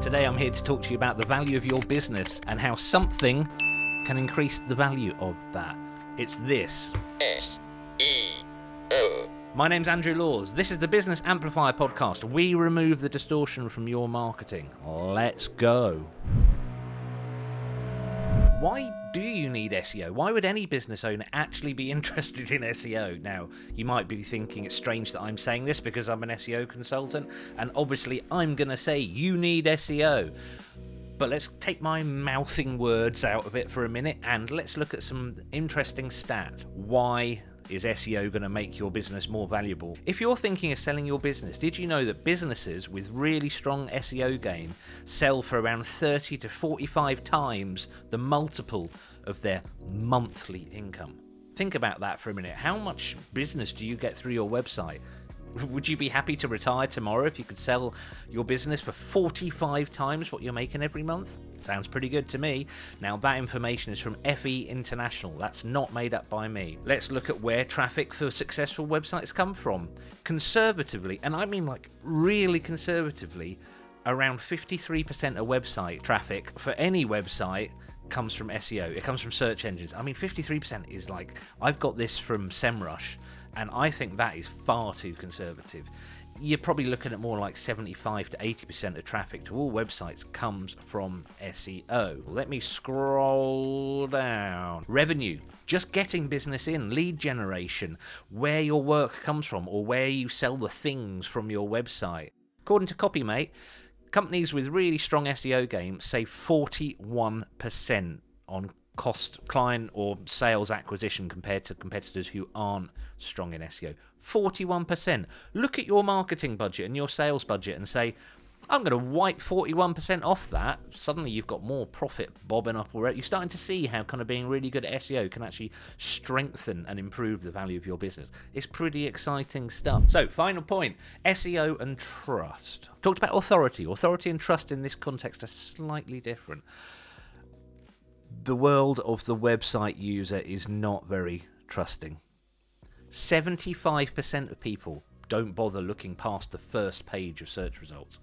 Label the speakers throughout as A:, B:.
A: Today I'm here to talk to you about the value of your business and how something can increase the value of that. It's this. SEO. My name's Andrew Laws. This is the Business Amplifier podcast. We remove the distortion from your marketing. Let's go. Why do you need SEO? Why would any business owner actually be interested in SEO? Now, you might be thinking it's strange that I'm saying this because I'm an SEO consultant, and obviously I'm going to say you need SEO. But let's take my mouthing words out of it for a minute and let's look at some interesting stats. Why is SEO going to make your business more valuable? If you're thinking of selling your business, did you know that businesses with really strong SEO game sell for around 30 to 45 times the multiple of their monthly income? Think about that for a minute. How much business do you get through your website? Would you be happy to retire tomorrow if you could sell your business for 45 times what you're making every month? Sounds pretty good to me. Now, that information is from FE International. That's not made up by me. Let's look at where traffic for successful websites come from. Conservatively, and I mean like really conservatively, around 53% of website traffic for any website comes from SEO. It comes from search engines. I mean, 53% is like, I've got this from SEMrush, and I think that is far too conservative. You're probably looking at more like 75 to 80% of traffic to all websites comes from SEO. Let me scroll down. Revenue, just getting business in, lead generation, where your work comes from or where you sell the things from your website. According to CopyMate, companies with really strong SEO game save 41% on cost client or sales acquisition compared to competitors who aren't strong in SEO. 41%. Look at your marketing budget and your sales budget and say, I'm going to wipe 41% off that. Suddenly you've got more profit bobbing up already. You're starting to see how kind of being really good at SEO can actually strengthen and improve the value of your business. It's pretty exciting stuff. So, final point, SEO and trust. Talked about authority. Authority and trust in this context are slightly different. The world of the website user is not very trusting. 75% of people don't bother looking past the first page of search results.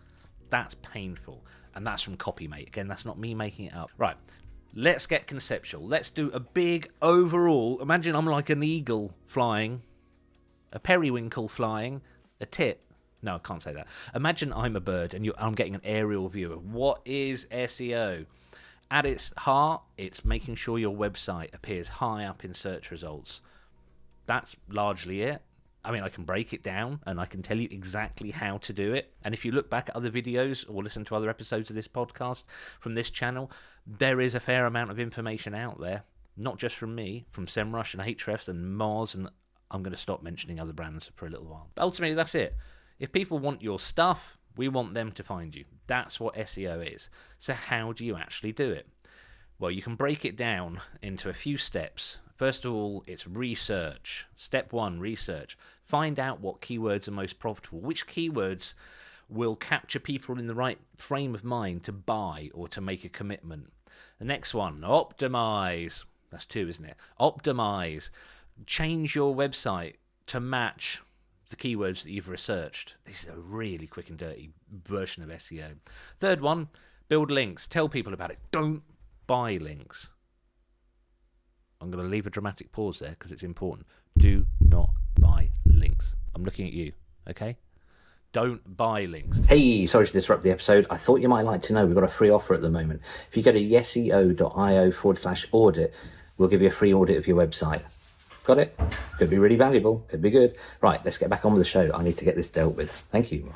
A: That's painful, and that's from CopyMate. Again, that's not me making it up. Right, let's get conceptual. Let's do a big overall. Imagine I'm like an eagle flying, a periwinkle flying, a tit. No, I can't say that. Imagine I'm a bird, and I'm getting an aerial view of what is SEO. At its heart, it's making sure your website appears high up in search results. That's largely it. I mean, I can break it down and I can tell you exactly how to do it. And if you look back at other videos or listen to other episodes of this podcast from this channel, there is a fair amount of information out there, not just from me, from SEMrush and Ahrefs and Moz, and I'm going to stop mentioning other brands for a little while. But ultimately, that's it. If people want your stuff, we want them to find you. That's what SEO is. So how do you actually do it? Well, you can break it down into a few steps. First of all, it's research. Step 1, research. Find out what keywords are most profitable. Which keywords will capture people in the right frame of mind to buy or to make a commitment. The next one, optimize. That's 2, isn't it? Optimize. Change your website to match the keywords that you've researched. This is a really quick and dirty version of SEO. Third one, build links. Tell people about it. Don't buy links. I'm going to leave a dramatic pause there because it's important. Do not buy links. I'm looking at you, okay? Don't buy links. Hey, sorry to disrupt the episode. I thought you might like to know we've got a free offer at the moment. If you go to yeseo.io/audit, we'll give you a free audit of your website. Got it? Could be really valuable. Could be good. Right, let's get back on with the show. I need to get this dealt with. Thank you.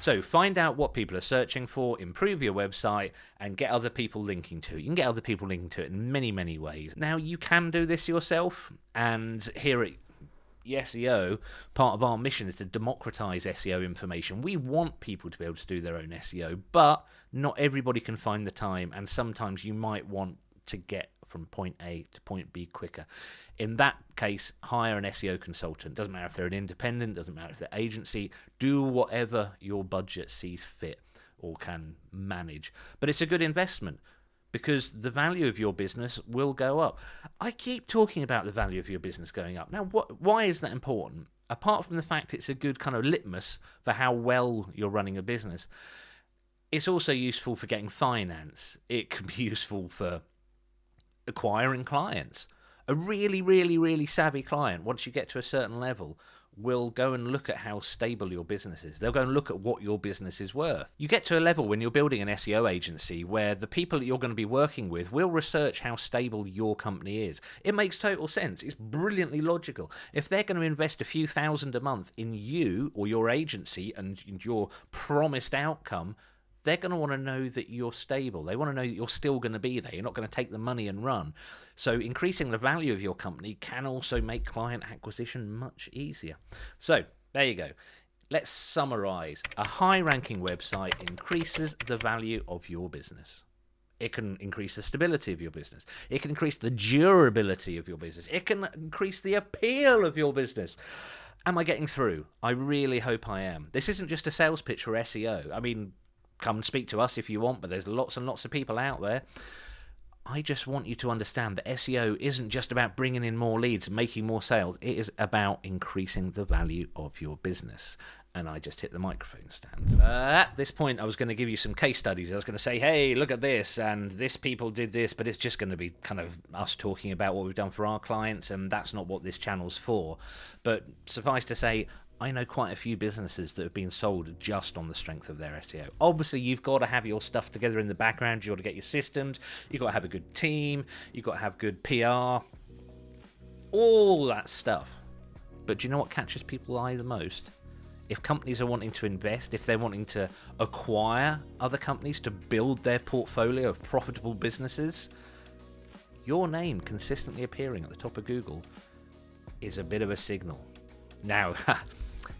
A: So find out what people are searching for, improve your website, and get other people linking to it. You can get other people linking to it in many, many ways. Now, you can do this yourself, and here at SEO, part of our mission is to democratize SEO information. We want people to be able to do their own SEO, but not everybody can find the time, and sometimes you might want to get from point A to point B quicker. In that case, hire an SEO consultant. Doesn't matter if they're an independent, doesn't matter if they're agency. Do whatever your budget sees fit or can manage. But it's a good investment because the value of your business will go up. I keep talking about the value of your business going up. Now, why is that important? Apart from the fact it's a good kind of litmus for how well you're running a business, It's also useful for getting finance. It can be useful for acquiring clients. A really, really, really savvy client, once you get to a certain level, will go and look at how stable your business is. They'll go and look at what your business is worth. You get to a level when you're building an SEO agency where the people that you're going to be working with will research how stable your company is. It makes total sense. It's brilliantly logical. If they're going to invest a few thousand a month in you or your agency and your promised outcome, they're going to want to know that you're stable. They want to know that you're still going to be there. You're not going to take the money and run. So increasing the value of your company can also make client acquisition much easier. So there you go. Let's summarize. A high-ranking website increases the value of your business. It can increase the stability of your business. It can increase the durability of your business. It can increase the appeal of your business. Am I getting through? I really hope I am. This isn't just a sales pitch for SEO. I mean, come and speak to us if you want, but there's lots and lots of people out there. I just want you to understand that SEO isn't just about bringing in more leads and making more sales. It is about increasing the value of your business. And I just hit the microphone stand. At this point, I was going to give you some case studies. I was going to say, hey, look at this, and this people did this, but it's just going to be kind of us talking about what we've done for our clients, and that's not what this channel's for. But suffice to say, I know quite a few businesses that have been sold just on the strength of their SEO. Obviously, you've got to have your stuff together in the background. You've got to get your systems. You've got to have a good team. You've got to have good PR. All that stuff. But do you know what catches people's eye the most? If companies are wanting to invest, if they're wanting to acquire other companies to build their portfolio of profitable businesses, your name consistently appearing at the top of Google is a bit of a signal. Now,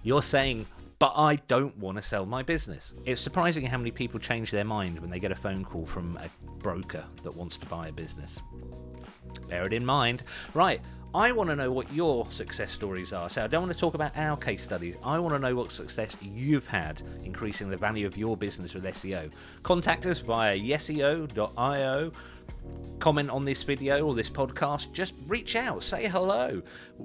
A: you're saying, but I don't want to sell my business. It's surprising how many people change their mind when they get a phone call from a broker that wants to buy a business. Bear it in mind. Right, I want to know what your success stories are. So I don't want to talk about our case studies. I want to know what success you've had increasing the value of your business with SEO. Contact us via yeseo.io. Comment on this video or this podcast. Just reach out, say hello.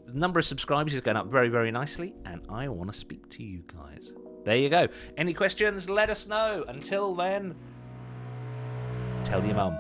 A: The number of subscribers is going up very, very nicely, and I want to speak to you guys. There you go. Any questions? Let us know. Until then, tell your mum.